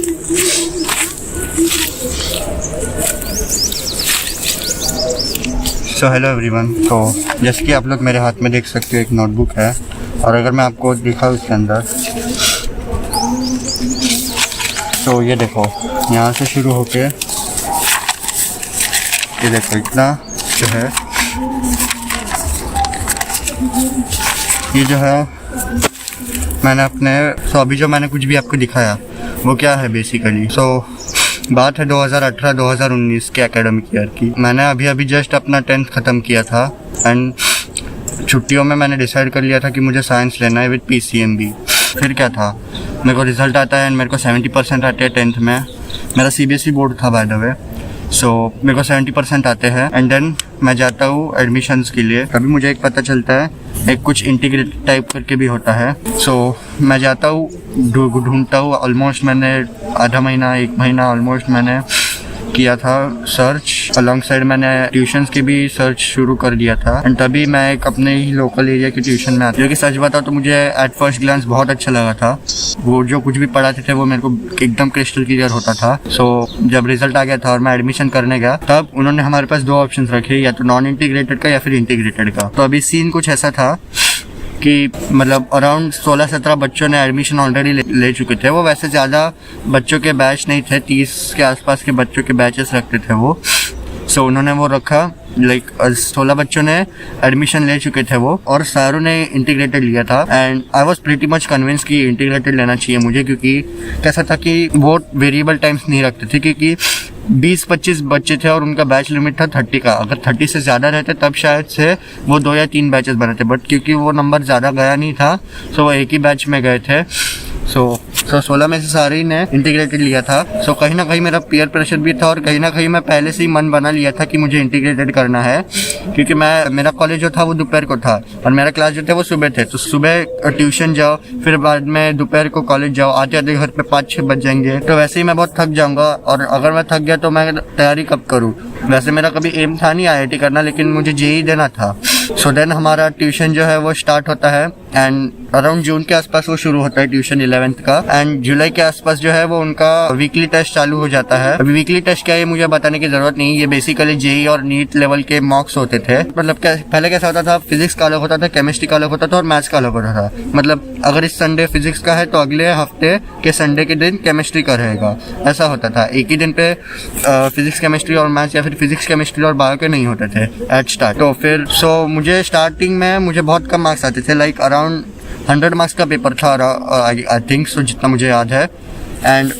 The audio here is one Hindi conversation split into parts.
So hello everyone. तो जैसे कि आप लोग मेरे हाथ में देख सकते हो एक नोटबुक है, और अगर मैं आपको दिखाऊँ इसके अंदर, तो ये देखो यहाँ से शुरू होके ये देखो इतना जो है, ये जो है मैंने अपने अभी जो मैंने कुछ भी आपको दिखाया वो क्या है बेसिकली। बात है 2018-2019 के एकेडमिक ईयर की। मैंने अभी जस्ट अपना 10th ख़त्म किया था एंड छुट्टियों में मैंने डिसाइड कर लिया था कि मुझे साइंस लेना है विद PCMB। फिर क्या था, मेरे को रिज़ल्ट आता है एंड मेरे को 70% आते हैं 10th में। मेरा CBSE बोर्ड था बाय द वे। मेरे को 70% आते हैं एंड देन मैं जाता हूँ एडमिशन्स के लिए। तभी मुझे एक पता चलता है एक कुछ इंटीग्रेटेड टाइप करके भी होता है। मैं जाता हूँ, ढूंढता हूँ। ऑलमोस्ट मैंने आधा महीना 1 महीना ऑलमोस्ट मैंने किया था सर्च। अलॉन्ग साइड मैंने ट्यूशन्स की भी सर्च शुरू कर दिया था एंड तभी मैं एक अपने ही लोकल एरिया की ट्यूशन में आता, जो कि सच बताऊँ तो मुझे एट फर्स्ट ग्लांस बहुत अच्छा लगा था। वो जो कुछ भी पढ़ाते थे वो मेरे को एकदम क्रिस्टल क्लियर होता था। जब रिजल्ट आ गया था और मैं एडमिशन करने गया, तब उन्होंने हमारे पास 2 ऑप्शन रखे, या तो नॉन इंटीग्रेटेड का या फिर इंटीग्रेटेड का। तो अभी सीन कुछ ऐसा था कि मतलब अराउंड 16-17 बच्चों ने एडमिशन ऑलरेडी ले चुके थे। वो वैसे ज़्यादा बच्चों के बैच नहीं थे, 30 के आसपास के बच्चों के बैचेस रखते थे वो। उन्होंने वो रखा, 16 बच्चों ने एडमिशन ले चुके थे वो, और सारों ने इंटीग्रेटेड लिया था। And I was pretty much convince कि इंटीग्रेटेड लेना चाहिए मुझे, क्योंकि कैसा था कि वो वेरिएबल टाइम्स नहीं रखते थे, क्योंकि 20-25 बच्चे थे और उनका बैच लिमिट था 30 का। अगर 30 से ज़्यादा रहते तब शायद से वो 2 या 3 बैचेस बनाते, बट क्योंकि वो नंबर ज़्यादा गया नहीं था वो एक ही बैच में गए थे। 16 में से सारे ही ने इंटीग्रेटेड लिया था। कहीं ना कहीं मेरा पीयर प्रेशर भी था और कहीं ना कहीं मैं पहले से ही मन बना लिया था कि मुझे इंटीग्रेटेड करना है, क्योंकि मेरा कॉलेज जो था वो दोपहर को था और मेरा क्लास जो थे वो सुबह थे। तो सुबह ट्यूशन जाओ, फिर बाद में दोपहर को कॉलेज जाओ, आते आते घर पे 5-6 बज जाएंगे, तो वैसे ही मैं बहुत थक जाऊंगा। और अगर मैं थक गया तो मैं तैयारी कब करूँ। वैसे मेरा कभी एम था नहीं IIT करना, लेकिन मुझे JEE देना था। देन हमारा ट्यूशन जो है वो स्टार्ट होता है एंड अराउंड जून के आसपास वो शुरू होता है ट्यूशन 11th का, एंड जुलाई के आसपास जो है वो उनका वीकली टेस्ट चालू हो जाता है। अभी वीकली टेस्ट क्या है मुझे बताने की जरूरत नहीं, ये बेसिकली JEE और नीट लेवल के मॉक्स होते थे। मतलब पहले कैसा होता था, फिजिक्स का अलग होता था, केमिस्ट्री का अलग होता था और मैथ्स का अलग होता था। मतलब अगर इस संडे फिजिक्स का है तो अगले हफ्ते के संडे के दिन केमिस्ट्री का रहेगा, ऐसा होता था। एक ही दिन पे फिजिक्स केमिस्ट्री और मैथ्स, या फिर फिजिक्स केमिस्ट्री और बायो के नहीं होते थे एट स्टार्ट। तो फिर मुझे स्टार्टिंग में मुझे बहुत कम मार्क्स आते थे, लाइक अराउंड 100 मार्क्स का पेपर था आई थिंक जितना मुझे याद है, एंड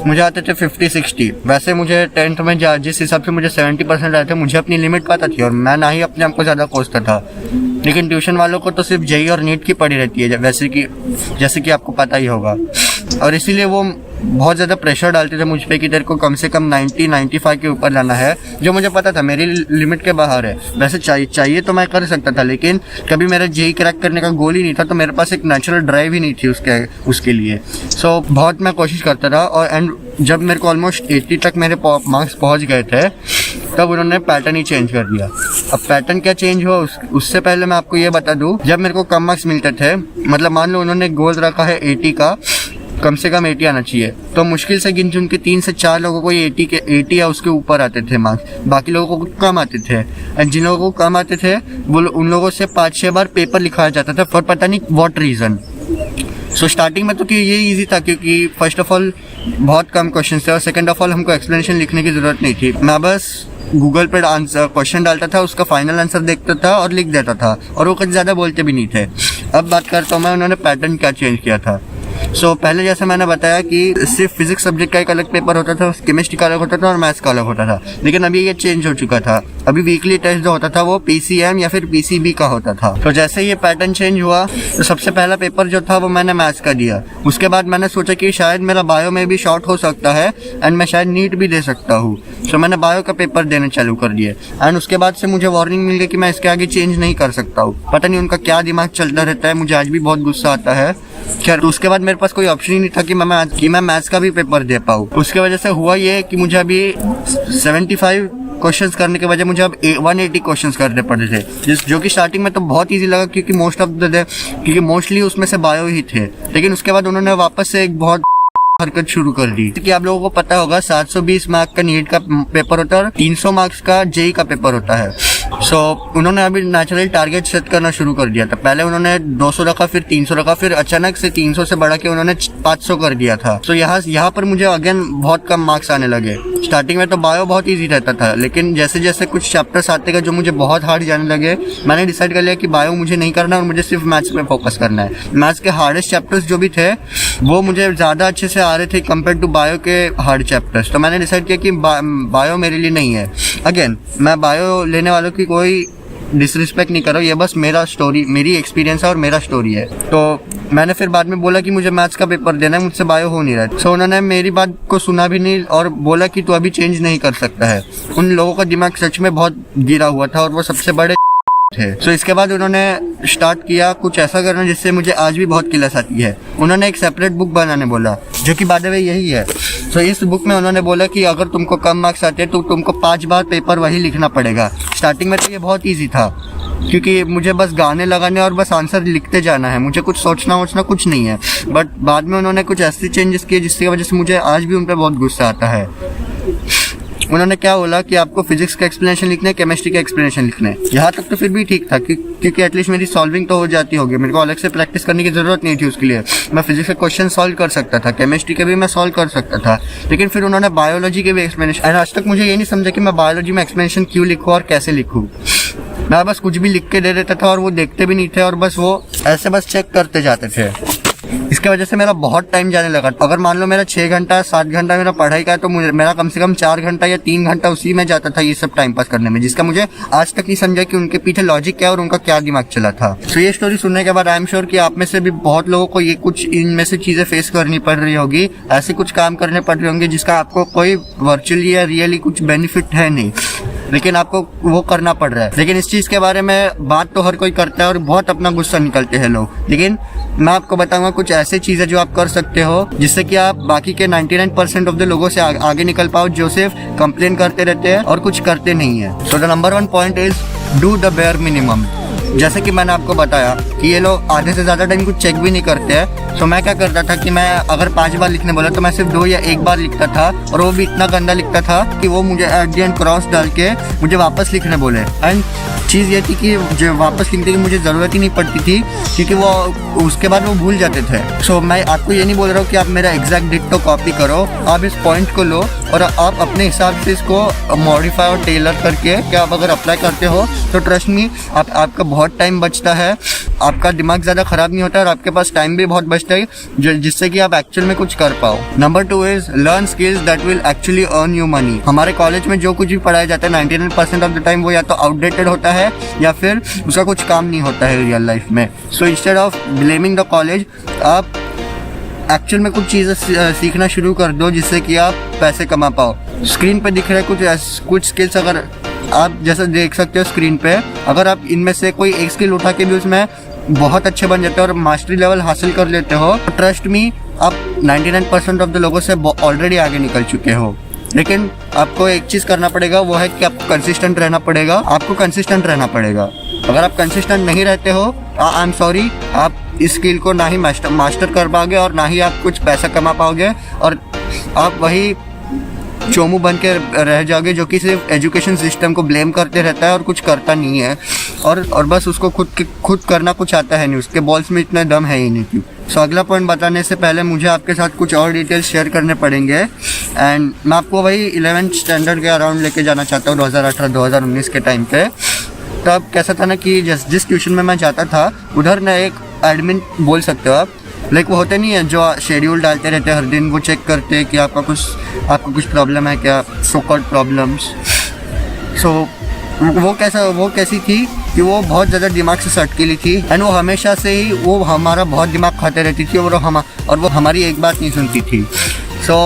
मुझे आते थे 50-60। वैसे मुझे 10th में जिस हिसाब से मुझे 70% आए थे, मुझे अपनी लिमिट पता थी और मैं ना ही अपने आप को ज़्यादा कोसता था। लेकिन ट्यूशन वालों को तो सिर्फ JEE और नीट की पड़ी रहती है, जैसे कि आपको पता ही होगा, और इसीलिए वो बहुत ज़्यादा प्रेशर डालते थे मुझ पे कि तेरे को कम से कम 90-95 के ऊपर लाना है, जो मुझे पता था मेरी लिमिट के बाहर है। वैसे चाहिए तो मैं कर सकता था, लेकिन कभी मेरा JEE क्रैक करने का गोल ही नहीं था, तो मेरे पास एक नेचुरल ड्राइव ही नहीं थी उसके लिए। बहुत मैं कोशिश करता था, और एंड जब मेरे को ऑलमोस्ट 80 तक मेरे मार्क्स पहुँच गए थे, तब उन्होंने पैटर्न ही चेंज कर दिया। अब पैटर्न क्या चेंज हुआ उससे पहले मैं आपको ये बता दूं, जब मेरे को कम मार्क्स मिलते थे, मतलब मान लो उन्होंने गोल रखा है 80 का, कम से कम 80 आना चाहिए, तो मुश्किल से गिन चुन के 3 से 4 लोगों को 80 या उसके ऊपर आते थे मार्क्स, बाकी लोगों को कम आते थे। एंड जिन लोगों को कम आते थे वो उन लोगों से 5-6 बार पेपर लिखाया जाता था फॉर पता नहीं व्हाट रीजन। स्टार्टिंग में तो कि ये इजी था, क्योंकि फर्स्ट ऑफ ऑल बहुत कम क्वेश्चन थे और सेकेंड ऑफ ऑल हमको एक्सप्लेनेशन लिखने की जरूरत नहीं थी। मैं बस गूगल पे आंसर क्वेश्चन डालता था, उसका फाइनल आंसर देखता था और लिख देता था, और वो कुछ ज़्यादा बोलते भी नहीं थे। अब बात करता हूँ मैं उन्होंने पैटर्न क्या चेंज किया था। पहले जैसे मैंने बताया कि सिर्फ फिजिक्स सब्जेक्ट का एक अलग पेपर होता था, केमिस्ट्री का अलग होता था और मैथ्स का अलग होता था, लेकिन अभी ये चेंज हो चुका था। अभी वीकली टेस्ट जो होता था वो PCM या फिर PCB का होता था। तो जैसे ये पैटर्न चेंज हुआ, तो सबसे पहला पेपर जो था वो मैंने मैथ्स का दिया। उसके बाद मैंने सोचा कि शायद मेरा बायो में भी शॉर्ट हो सकता है एंड मैं शायद नीट भी दे सकता हूँ। मैंने बायो का पेपर देने चालू कर दिए, एंड उसके बाद से मुझे वार्निंग मिल गई कि मैं इसके आगे चेंज नहीं कर सकता हूँ। पता नहीं उनका क्या दिमाग चलता रहता है, मुझे आज भी बहुत गुस्सा आता है। खैर, उसके बाद मेरे पास कोई ऑप्शन ही नहीं था कि मैं मैथ्स का भी पेपर दे पाऊँ। उसके वजह से हुआ ये कि मुझे अभी 75 क्वेश्चंस करने के वजह मुझे अब 180 क्वेश्चंस करने पड़े थे, जो कि स्टार्टिंग में तो बहुत इजी लगा, क्योंकि मोस्टली उसमें से बायो ही थे। लेकिन उसके बाद उन्होंने वापस से एक बहुत हरकत शुरू कर दी कि आप लोगों को पता होगा 720 मार्क का नीट का पेपर होता है और 300 मार्क्स का जेई का पेपर होता है। उन्होंने अभी नेचुरली टारगेट सेट करना शुरू कर दिया था। पहले उन्होंने 200 रखा, फिर 300 रखा, फिर अचानक से 300 से बढ़ा के उन्होंने 500 कर दिया था। यहाँ पर मुझे अगेन बहुत कम मार्क्स आने लगे। स्टार्टिंग में तो बायो बहुत ईजी रहता था, लेकिन जैसे जैसे कुछ चैप्टर्स आते गए जो मुझे बहुत हार्ड जाने लगे, मैंने डिसाइड कर लिया कि बायो मुझे नहीं करना और मुझे सिर्फ मैथ्स पे फोकस करना है। मैथ्स के हार्डेस्ट चैप्टर्स जो भी थे वो मुझे ज़्यादा अच्छे से आ रहे थे कंपेयर टू बायो के हार्ड चैप्टर्स। तो मैंने डिसाइड किया कि बायो मेरे लिए नहीं है। अगेन मैं बायो लेने वालों की कोई डिसरिस्पेक्ट नहीं कर रहा हूँ, ये बस मेरी एक्सपीरियंस है और मेरा स्टोरी है। तो मैंने फिर बाद में बोला कि मुझे मैथ्स का पेपर देना है, मुझसे बायो हो नहीं रहा है। उन्होंने मेरी बात को सुना भी नहीं और बोला कि तू अभी चेंज नहीं कर सकता है। उन लोगों का दिमाग सच में बहुत गिरा हुआ था और वो सबसे बड़े थे। इसके बाद उन्होंने स्टार्ट किया कुछ ऐसा करना जिससे मुझे आज भी बहुत किलस आती है। उन्होंने एक सेपरेट बुक बनाने बोला, जो कि बाय द वे यही है। इस बुक में उन्होंने बोला कि अगर तुमको कम मार्क्स आते हैं तो तुमको 5 बार पेपर वही लिखना पड़ेगा। स्टार्टिंग में तो ये बहुत ईजी था, क्योंकि मुझे बस गाने लगाने और बस आंसर लिखते जाना है, मुझे कुछ सोचना कुछ नहीं है। बट बाद में उन्होंने कुछ ऐसे चेंजेस किए जिसकी वजह से मुझे आज भी उन पर बहुत गुस्सा आता है। उन्होंने क्या बोला कि आपको फिजिक्स का एक्सप्लेनेशन लिखना है, केमिस्ट्री का एक्सप्लेनेशन लिखना है। यहाँ तक तो फिर भी ठीक था क्योंकि एटलीस्ट मेरी सॉल्विंग तो हो जाती होगी, मेरे को अलग से प्रैक्टिस करने की जरूरत नहीं थी उसके लिए। मैं फिजिक्स के क्वेश्चन सॉल्व कर सकता था, केमिस्ट्री के भी मैं सॉल्व कर सकता था। लेकिन फिर उन्होंने बायोलॉजी के भी एक्सप्लेनेशन, एंड आज तक मुझे ये नहीं समझा कि मैं बायोलॉजी में एक्सप्लेनेशन क्यों लिखूँ और कैसे लिखूँ। मैं बस कुछ भी लिख के दे देता था और वो देखते भी नहीं थे और बस वो ऐसे बस चेक करते जाते थे। इसके वजह से मेरा बहुत टाइम जाने लगा। अगर मान लो मेरा 6 घंटा 7 घंटा मेरा पढ़ाई का है तो मेरा कम से कम 4 घंटा या 3 घंटा उसी में जाता था ये सब टाइम पास करने में, जिसका मुझे आज तक नहीं समझा कि उनके पीछे लॉजिक क्या और उनका क्या दिमाग चला था। ये स्टोरी सुनने के बाद आई एम श्योर कि आप में से भी बहुत लोगों को ये कुछ इनमें से चीजें फेस करनी पड़ रही होगी, ऐसे कुछ काम करने पड़ रहे होंगे जिसका आपको कोई वर्चुअली या रियली कुछ बेनिफिट है नहीं, लेकिन आपको वो करना पड़ रहा है। लेकिन इस चीज के बारे में बात तो हर कोई करता है और बहुत अपना गुस्सा निकलते हैं लोग, लेकिन मैं आपको बताऊंगा कुछ ऐसे चीजें जो आप कर सकते हो जिससे कि आप बाकी के 99% ऑफ द लोगों से आगे निकल पाओ जो सिर्फ कंप्लेन करते रहते हैं और कुछ करते नहीं है। So the number 1 point is do the bare minimum. जैसे कि मैंने आपको बताया कि ये लोग आधे से ज़्यादा टाइम कुछ चेक भी नहीं करते हैं। तो मैं क्या करता था कि मैं अगर 5 बार लिखने बोला तो मैं सिर्फ 2 या 1 बार लिखता था और वो भी इतना गंदा लिखता था कि वो मुझे एट द एंड क्रॉस डाल के मुझे वापस लिखने बोले। एंड चीज़ ये थी कि जो वापस लिखने की मुझे ज़रूरत ही नहीं पड़ती थी क्योंकि वो उसके बाद वो भूल जाते थे। सो मैं आपको ये नहीं बोल रहा हूँ कि आप मेरा एग्जैक्ट डिक्टो कॉपी करो, आप इस पॉइंट को लो और आप अपने हिसाब से इसको मॉडिफाई और टेलर करके क्या आप अगर अप्लाई करते हो तो ट्रस्ट मी आपका बहुत टाइम बचता है, आपका दिमाग ज़्यादा ख़राब नहीं होता और आपके पास टाइम भी बहुत बचता है जिससे कि आप एक्चुअल में कुछ कर पाओ। Number 2 is learn skills that will actually earn you money. हमारे कॉलेज में जो कुछ भी पढ़ाया जाता है 99% ऑफ द टाइम वो या तो आउटडेटेड होता है या फिर उसका कुछ काम नहीं होता है रियल लाइफ में। So instead of blaming the college, आप एक्चुअल में कुछ चीज़ें सीखना शुरू कर दो जिससे कि आप पैसे कमा पाओ। स्क्रीन पे दिख रहे कुछ स्किल्स अगर आप जैसे देख सकते हो स्क्रीन पे, अगर आप इनमें से कोई एक स्किल उठा के भी उसमें बहुत अच्छे बन जाते हो और मास्टरी लेवल हासिल कर लेते हो, ट्रस्ट मी आप 99% ऑफ द लोगों से ऑलरेडी आगे निकल चुके हो। लेकिन आपको एक चीज़ करना पड़ेगा, वो है कि आपको कंसिस्टेंट रहना पड़ेगा। आपको कंसिस्टेंट रहना पड़ेगा। अगर आप कंसिस्टेंट नहीं रहते हो, आई एम सॉरी, आप इस स्किल को ना ही मास्टर कर पाओगे और ना ही आप कुछ पैसा कमा पाओगे और आप वही चोमू बन के रह जाओगे जो कि सिर्फ एजुकेशन सिस्टम को ब्लेम करते रहता है और कुछ करता नहीं है और बस उसको खुद करना कुछ आता है नहीं, उसके बॉल्स में इतना दम है ही नहीं। क्यों? सो अगला पॉइंट बताने से पहले मुझे आपके साथ कुछ और डिटेल्स शेयर करने पड़ेंगे एंड मैं आपको वही 11th स्टैंडर्ड के अराउंड लेके जाना चाहता हूँ 2018-2019 के टाइम पे। तब कैसा था ना कि जिस ट्यूशन में मैं जाता था उधर ना एक एडमिन बोल सकते हो आप, लाइक वो होते नहीं है जो शेड्यूल डालते रहते हैं हर दिन, वो चेक करते हैं कि आपको कुछ प्रॉब्लम है क्या, सो कॉल्ड प्रॉब्लम्स। सो वो कैसी थी कि वो बहुत ज़्यादा दिमाग से सटकीली थी एंड वो हमेशा से ही वो हमारा बहुत दिमाग खाते रहती थी और वो हमारी एक बात नहीं सुनती थी। सो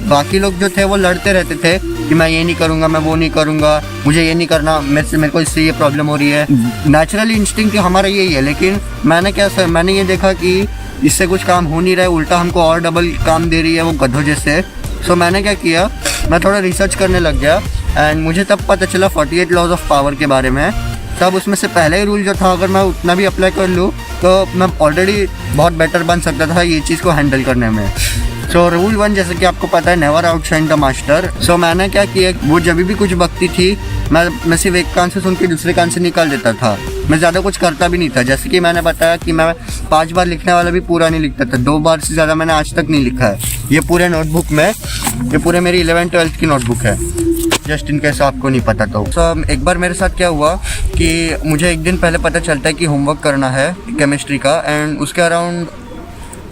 बाकी लोग जो थे वो लड़ते रहते थे कि मैं ये नहीं करूँगा, मैं वो नहीं करूँगा, मुझे ये नहीं करना, मेरे को इससे ये प्रॉब्लम हो रही है। नेचुरली इंस्टिंक्ट हमारा यही है, लेकिन मैंने ये देखा कि इससे कुछ काम हो नहीं रहा है, उल्टा हमको और डबल काम दे रही है वो गधों जैसे। सो मैंने क्या किया, मैं थोड़ा रिसर्च करने लग गया एंड मुझे तब पता चला 48 लॉज ऑफ पावर के बारे में। तब उसमें से पहले ही रूल जो था, अगर मैं उतना भी अप्लाई कर लूँ तो मैं ऑलरेडी बहुत बेटर बन सकता था ये चीज़ को हैंडल करने में। सो रूल 1 जैसे कि आपको पता है, नेवर आउटशाइन द मास्टर। सो मैंने क्या किया, वो जब भी कुछ बकती थी मैं सिर्फ एक कान से सुन के दूसरे कान से निकाल देता था। मैं ज़्यादा कुछ करता भी नहीं था। जैसे कि मैंने बताया कि मैं 5 बार लिखने वाला भी पूरा नहीं लिखता था। 2 बार से ज़्यादा मैंने आज तक नहीं लिखा है। ये पूरे नोटबुक में, ये पूरे मेरी 11th-12th की नोटबुक है, जस्ट इन केस आपको नहीं पता तो। एक बार मेरे साथ क्या हुआ कि मुझे एक दिन पहले पता चलता है कि होमवर्क करना है केमिस्ट्री का, एंड उसके अराउंड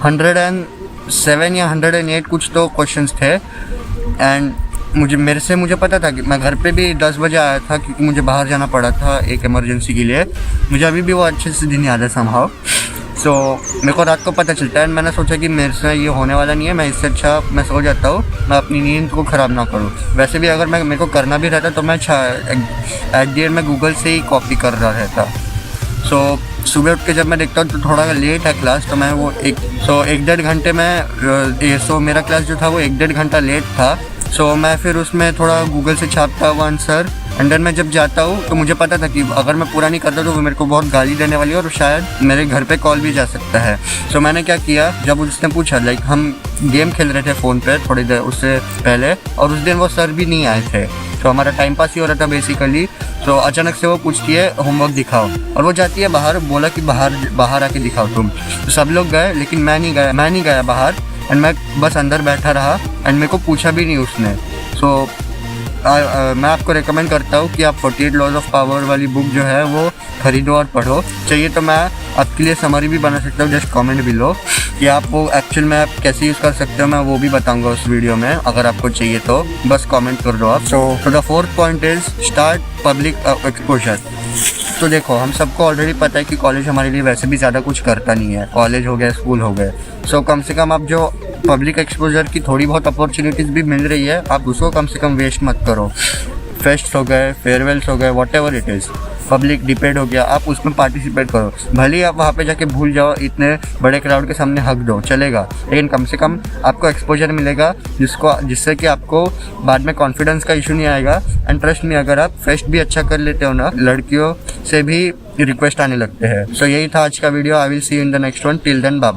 107 या 108 कुछ तो क्वेश्चंस थे। एंड मुझे पता था कि मैं घर पे भी 10 बजे आया था, क्योंकि मुझे बाहर जाना पड़ा था एक इमरजेंसी के लिए। मुझे अभी भी वो अच्छे से दिन याद है समहाउ। सो मेरे को रात को पता चलता है, मैंने सोचा कि मेरे से ये होने वाला नहीं है, मैं इससे अच्छा मैं सो जाता हूँ, मैं अपनी नींद को ख़राब ना करूँ। वैसे भी अगर मेरे को करना भी रहता तो मैं एट द एंड में गूगल से ही कॉपी कर रहा रहता। सो सुबह उठ के जब मैं देखता हूँ तो थोड़ा लेट है क्लास, तो मैं वो 1-1.5 घंटे में मेरा क्लास जो था वो 1-1.5 घंटा लेट था। सो मैं फिर उसमें थोड़ा गूगल से छापता हुआ आंसर, एंड देन मैं जब जाता हूँ तो मुझे पता था कि अगर मैं पूरा नहीं करता तो वो मेरे को बहुत गाली देने वाली है और शायद मेरे घर पे कॉल भी जा सकता है। सो मैंने क्या किया, जब उसने पूछा, लाइक हम गेम खेल रहे थे फ़ोन पे थोड़ी देर उससे पहले, और उस दिन वो सर भी नहीं आए थे, तो हमारा टाइम पास ही हो रहा था बेसिकली। तो अचानक से वो पूछती है होमवर्क दिखाओ, और वो जाती है बाहर, बोला कि बाहर आके दिखाओ तुम। तो सब लोग गए, लेकिन मैं नहीं गया बाहर, एंड मैं बस अंदर बैठा रहा, एंड मेरे को पूछा भी नहीं उसने। सो मैं आपको रिकमेंड करता हूँ कि आप 48 लॉज ऑफ पावर वाली बुक जो है वो खरीदो और पढ़ो। चाहिए तो मैं आपके लिए समरी भी बना सकता हूँ, जस्ट कमेंट बिलो कि आप वो एक्चुअल में आप कैसे यूज़ कर सकते हो, मैं वो भी बताऊँगा उस वीडियो में। अगर आपको चाहिए तो बस कमेंट कर दो आप। So the 4th point is start public exposure. तो देखो, हम सबको ऑलरेडी पता है कि कॉलेज हमारे लिए वैसे भी ज़्यादा कुछ करता नहीं है, कॉलेज हो गया, स्कूल हो गए। सो कम से कम आप जो पब्लिक एक्सपोजर की थोड़ी बहुत अपॉर्चुनिटीज़ भी मिल रही है, आप उसको कम से कम वेस्ट मत करो। फेस्ट हो गए, फेयरवेल्स हो गए, what ever it is, public debate हो गया, आप उसमें पार्टिसिपेट करो। भले ही आप वहाँ पे जाके भूल जाओ, इतने बड़े क्राउड के सामने हक दो, चलेगा, लेकिन कम से कम आपको एक्सपोजर मिलेगा जिससे कि आपको बाद में कॉन्फिडेंस का इशू नहीं आएगा। एंड ट्रस्ट में, अगर आप फेस्ट भी अच्छा कर लेते हो ना, लड़कियों से भी रिक्वेस्ट आने लगते हैं। सो यही था आज का video. I will see you in the next one. Till then bye bye.